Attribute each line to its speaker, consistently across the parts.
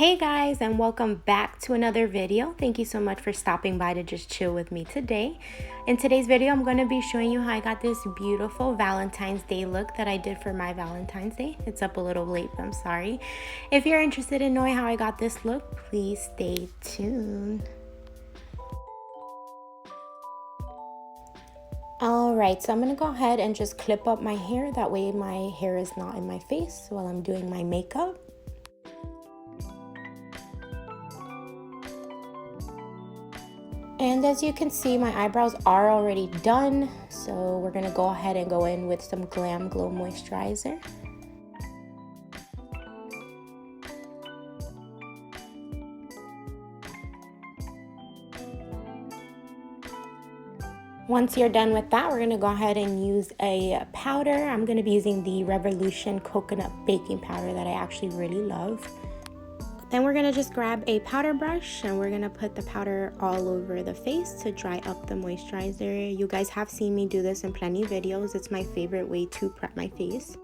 Speaker 1: Hey guys, and welcome back to another video. Thank you so much for stopping by to just chill with me today. In today's video, I'm going to be showing you how I got this beautiful Valentine's Day look that I did for my Valentine's Day. It's up a little late, but I'm sorry. If you're interested in knowing how I got this look, please stay tuned. Alright, so I'm going to go ahead and just clip up my hair. That way my hair is not in my face while I'm doing my makeup. And as you can see, my eyebrows are already done, so we're gonna go ahead and go in with some Glam Glow moisturizer. Once you're done with that, we're gonna go ahead and use a powder. I'm gonna be using the Revolution Coconut Baking Powder that I actually really love. Then we're gonna just grab a powder brush and we're gonna put the powder all over the face to dry up the moisturizer. You guys have seen me do this in plenty of videos. It's my favorite way to prep my face.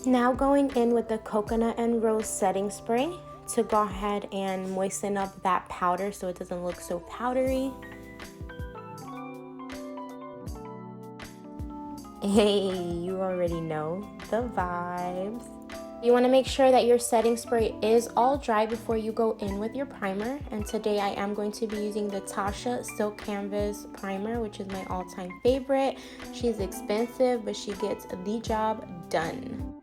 Speaker 1: Now going in with the coconut and rose setting spray to go ahead and moisten up that powder so it doesn't look so powdery. Hey, you already know the vibes. You want to make sure that your setting spray is all dry before you go in with your primer. And today I am going to be using the Tasha Silk Canvas Primer, which is my all-time favorite. She's expensive, but she gets the job done.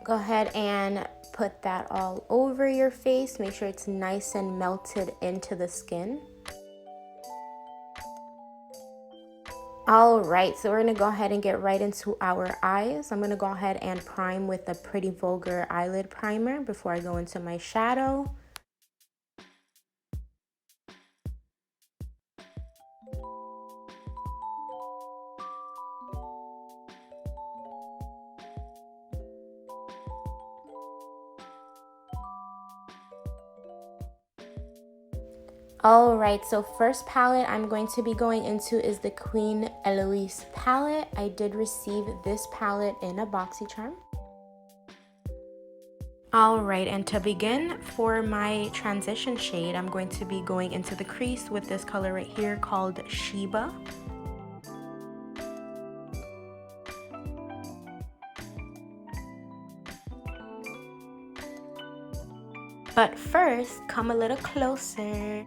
Speaker 1: Go ahead and put that all over your face. Make sure it's nice and melted into the skin. All right, so we're gonna go ahead and get right into our eyes. I'm gonna go ahead and prime with the Pretty Vulgar Eyelid Primer before I go into my shadow. Alright, so first palette I'm going to be going into is the Queen Eloise palette. I did receive this palette in a BoxyCharm. Alright, and to begin, for my transition shade, I'm going to be going into the crease with this color right here called Sheba. But first, come a little closer.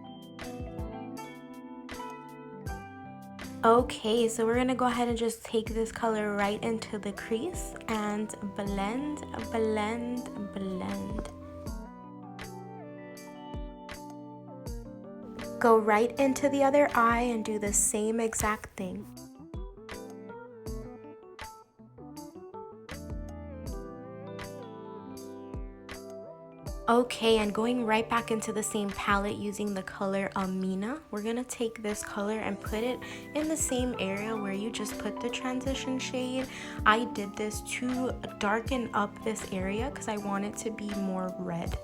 Speaker 1: Okay, so we're gonna go ahead and just take this color right into the crease and blend, blend, blend. Go right into the other eye and do the same exact thing. Okay, and going right back into the same palette using the color Amina, we're gonna take this color and put it in the same area where you just put the transition shade. I did this to darken up this area because I want it to be more red.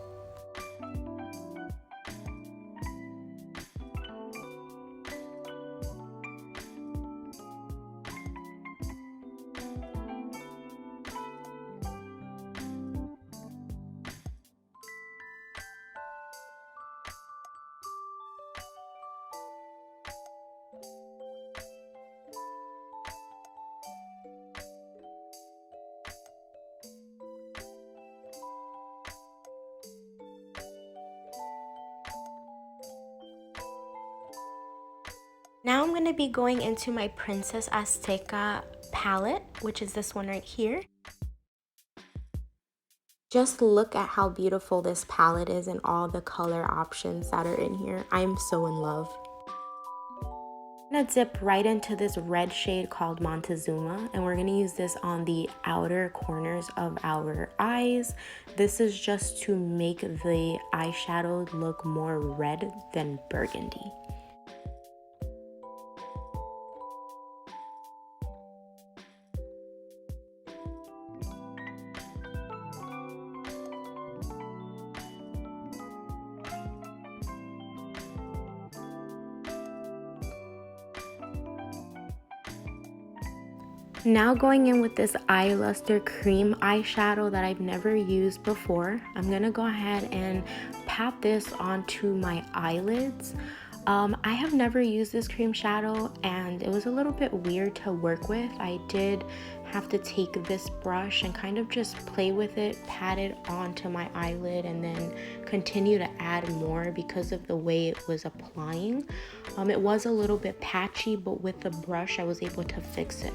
Speaker 1: Now I'm going to be going into my Princess Azteca palette, which is this one right here. Just look at how beautiful this palette is and all the color options that are in here. I'm so in love. I'm going to dip right into this red shade called Montezuma, and we're going to use this on the outer corners of our eyes. This is just to make the eyeshadow look more red than burgundy. Now going in with this eye luster cream eyeshadow that I've never used before, I'm gonna go ahead and pat this onto my eyelids. I have never used this cream shadow and it was a little bit weird to work with. I did have to take this brush and kind of just play with it, pat it onto my eyelid, and then continue to add more because of the way it was applying. It was a little bit patchy, but with the brush I was able to fix it.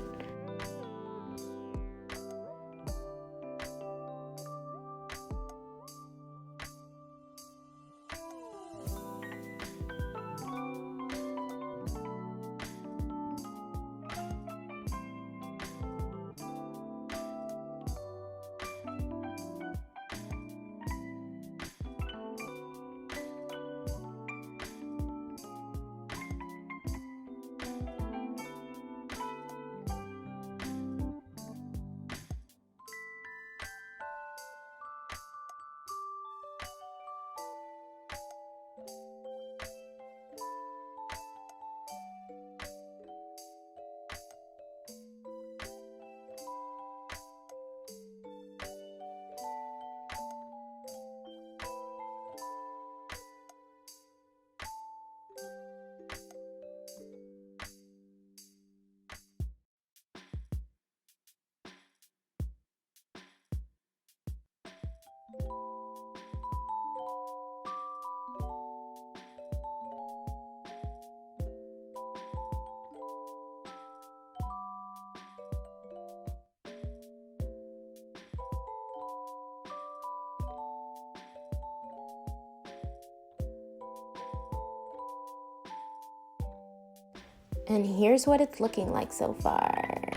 Speaker 1: And here's what it's looking like so far.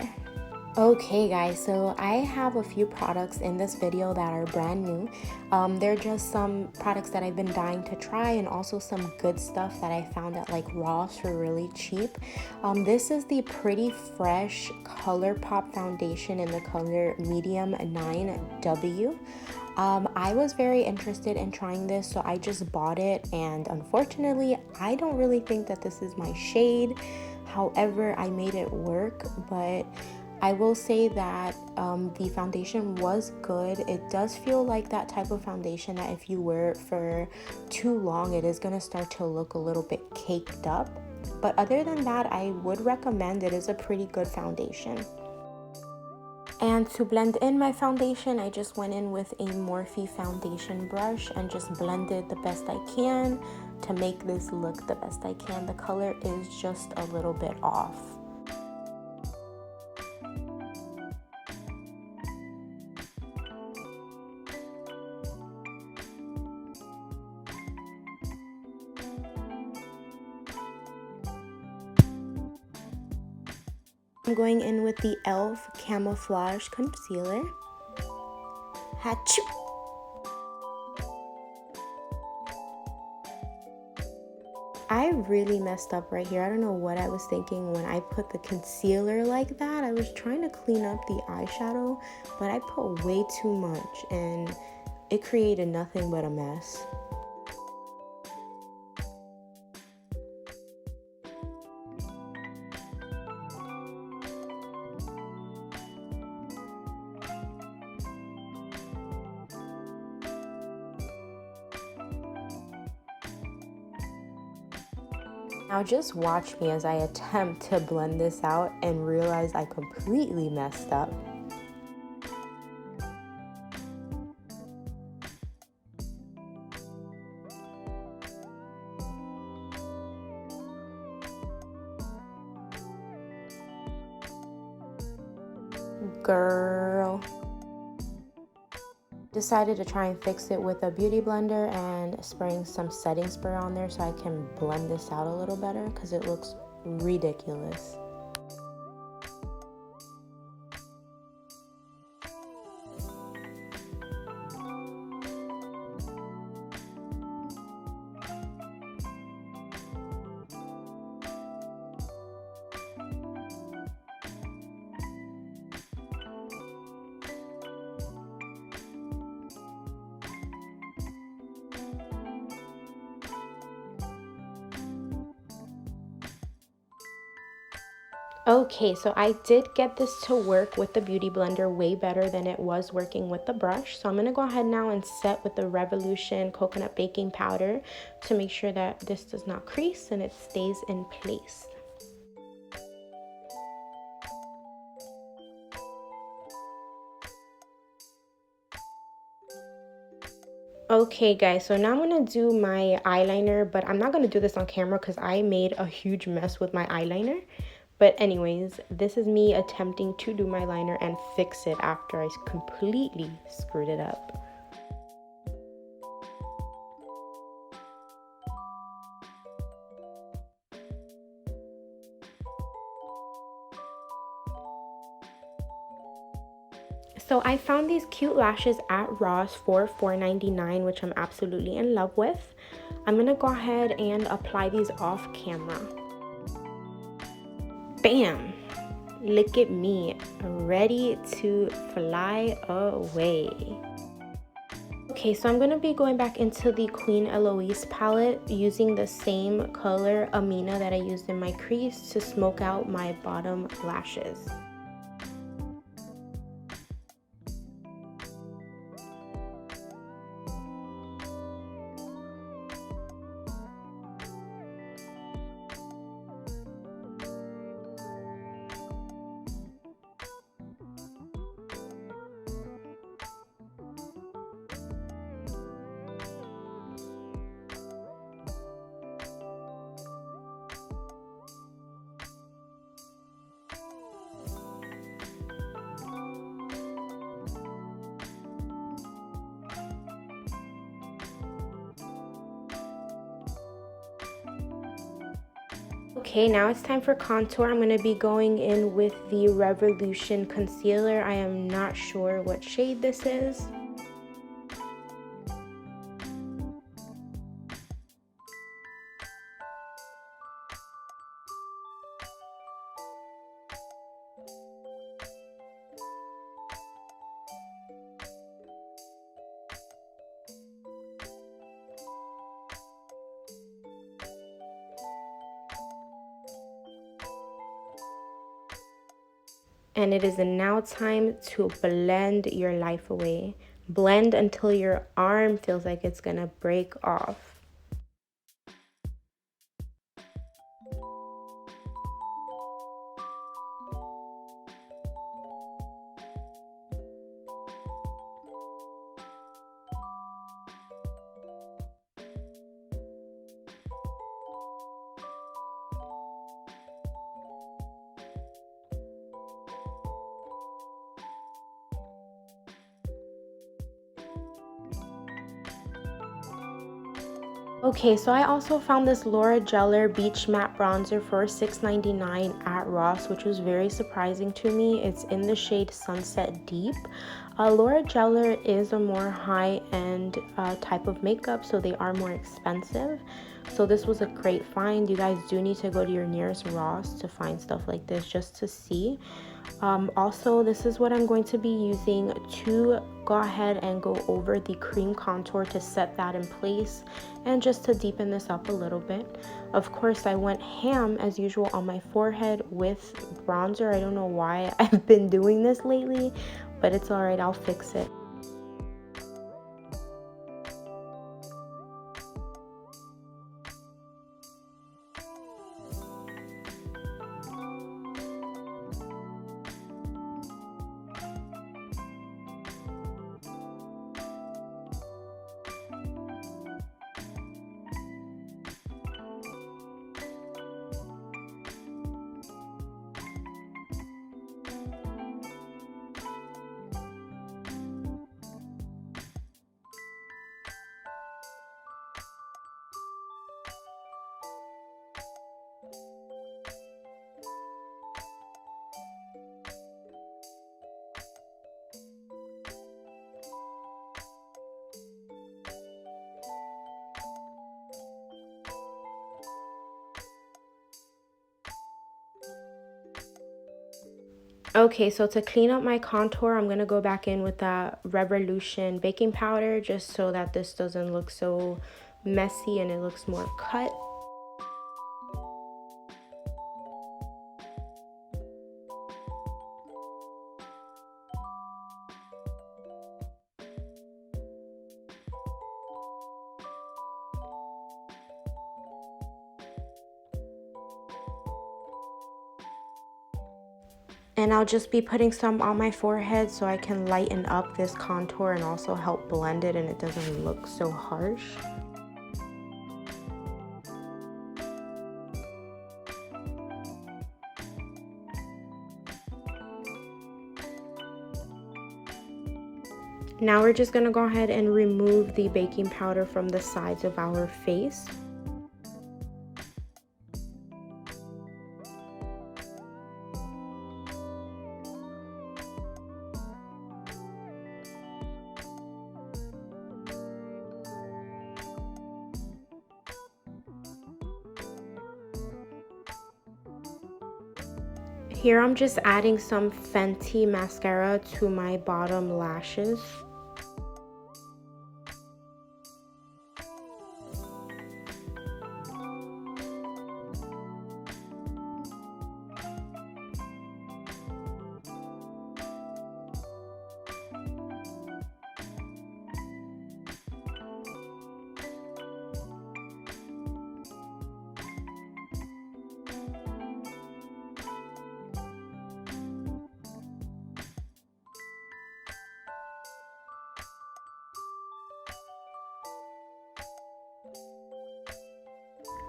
Speaker 1: Okay guys, so I have a few products in this video that are brand new. They're just some products that I've been dying to try, and also some good stuff that I found at like Ross for really cheap. This is the Pretty Fresh Color Pop Foundation in the color Medium 9W. I was very interested in trying this, so I just bought it, and unfortunately I don't really think that this is my shade. However, I made it work, but I will say that the foundation was good. It does feel like that type of foundation that if you wear it for too long, it is going to start to look a little bit caked up. But other than that, I would recommend it. Is a pretty good foundation. And to blend in my foundation, I just went in with a Morphe foundation brush and just blended the best I can to make this look the best I can. The color is just a little bit off. I'm going in with the e.l.f. Camouflage Concealer. Hatchoo! I really messed up right here. I don't know what I was thinking when I put the concealer like that. I was trying to clean up the eyeshadow, but I put way too much and it created nothing but a mess. Now just watch me as I attempt to blend this out and realize I completely messed up. Girl. Decided to try and fix it with a beauty blender and spraying some setting spray on there so I can blend this out a little better because it looks ridiculous. Okay, so I did get this to work with the Beauty Blender way better than it was working with the brush. So I'm going to go ahead now and set with the Revolution Coconut Baking Powder to make sure that this does not crease and it stays in place. Okay guys, so now I'm gonna do my eyeliner, but I'm not gonna do this on camera because I made a huge mess with my eyeliner. But anyways, this is me attempting to do my liner and fix it after I completely screwed it up. So I found these cute lashes at Ross for $4.99, which I'm absolutely in love with. I'm gonna go ahead and apply these off camera. Bam! Look at me, ready to fly away. Okay, so I'm going to be going back into the Queen Eloise palette using the same color Amina that I used in my crease to smoke out my bottom lashes. Okay, now it's time for contour. I'm going to be going in with the Revolution concealer. I am not sure what shade this is. And it is now time to blend your life away. Blend until your arm feels like it's gonna break off. Okay, so I also found this Laura Geller Beach Matte Bronzer for $6.99 at Ross, which was very surprising to me. It's in the shade Sunset Deep. Laura Geller is a more high-end type of makeup, so they are more expensive. So this was a great find. You guys do need to go to your nearest Ross to find stuff like this just to see. Also, this is what I'm going to be using to go ahead and go over the cream contour to set that in place and just to deepen this up a little bit. Of course, I went ham as usual on my forehead with bronzer. I don't know why I've been doing this lately, but it's all right, I'll fix it. Okay, so to clean up my contour, I'm going to go back in with that Revolution baking powder just so that this doesn't look so messy and it looks more cut. And I'll just be putting some on my forehead so I can lighten up this contour and also help blend it and it doesn't look so harsh. Now we're just going to go ahead and remove the baking powder from the sides of our face. Here I'm just adding some Fenty mascara to my bottom lashes.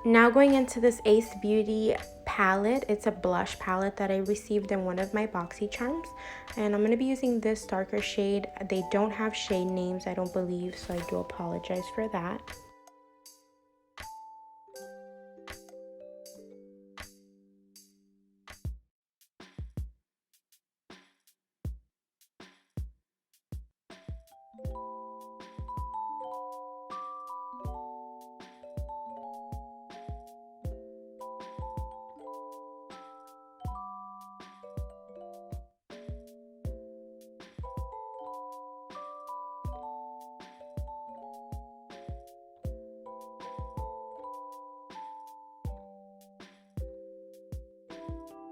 Speaker 1: Now going into this Ace Beauty palette. It's a blush palette that I received in one of my BoxyCharms, and I'm going to be using this darker shade. They don't have shade names, I don't believe, so I do apologize for that.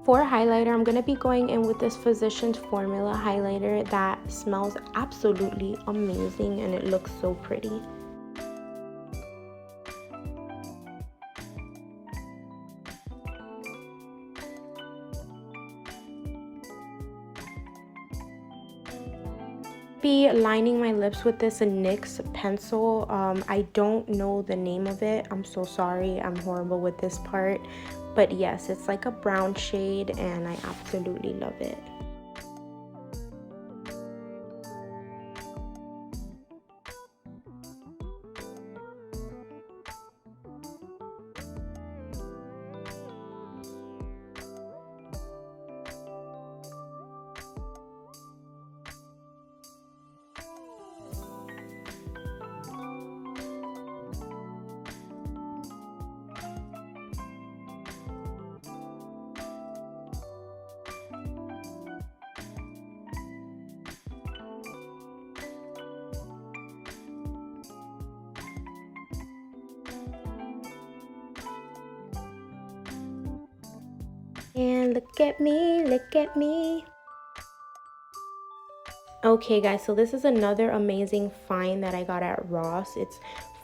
Speaker 1: For highlighter, I'm going to be going in with this Physicians Formula highlighter that smells absolutely amazing and it looks so pretty. Be lining my lips with this NYX pencil. I don't know the name of it. I'm so sorry. I'm horrible with this part. But yes, it's like a brown shade and I absolutely love it. And look at me, look at me. Okay guys, so this is another amazing find that I got at Ross. It's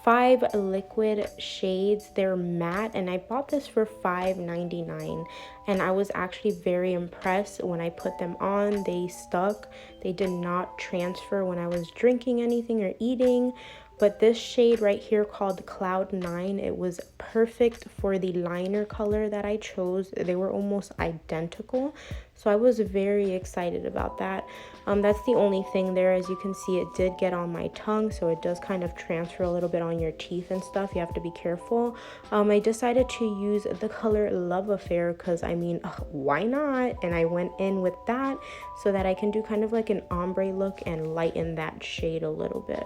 Speaker 1: 5 liquid shades. They're matte and I bought this for $5.99 and I was actually very impressed when I put them on. They stuck. They did not transfer when I was drinking anything or eating. But this shade right here called Cloud 9, it was perfect for the liner color that I chose. They were almost identical, so I was very excited about that. That's the only thing there. As you can see, it did get on my tongue, so it does kind of transfer a little bit on your teeth and stuff. You have to be careful. I decided to use the color Love Affair because, I mean, why not? And I went in with that so that I can do kind of like an ombre look and lighten that shade a little bit.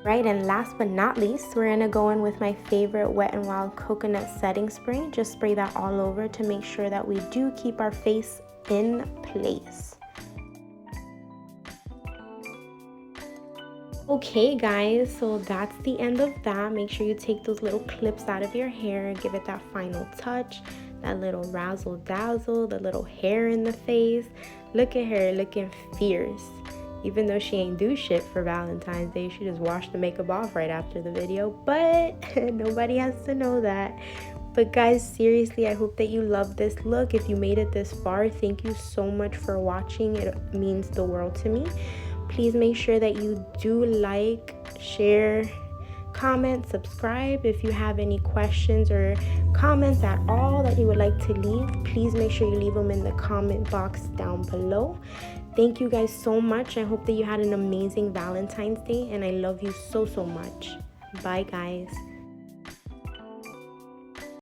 Speaker 1: Right, and last but not least, we're gonna go in with my favorite Wet n Wild coconut setting spray. Just spray that all over to make sure that we do keep our face in place. Okay guys, so that's the end of that. Make sure you take those little clips out of your hair and give it that final touch, that little razzle dazzle, the little hair in the face. Look at her looking fierce. even though she ain't do shit for Valentine's Day. She just washed the makeup off right after the video, but nobody has to know that. But guys, seriously, I hope that you love this look. If you made it this far, thank you so much for watching. It means the world to me. Please make sure that you do like, share, comment, subscribe. If you have any questions or comments at all that you would like to leave, please make sure you leave them in the comment box down below. Thank you guys so much. I hope that you had an amazing Valentine's Day, and I love you so much. Bye guys.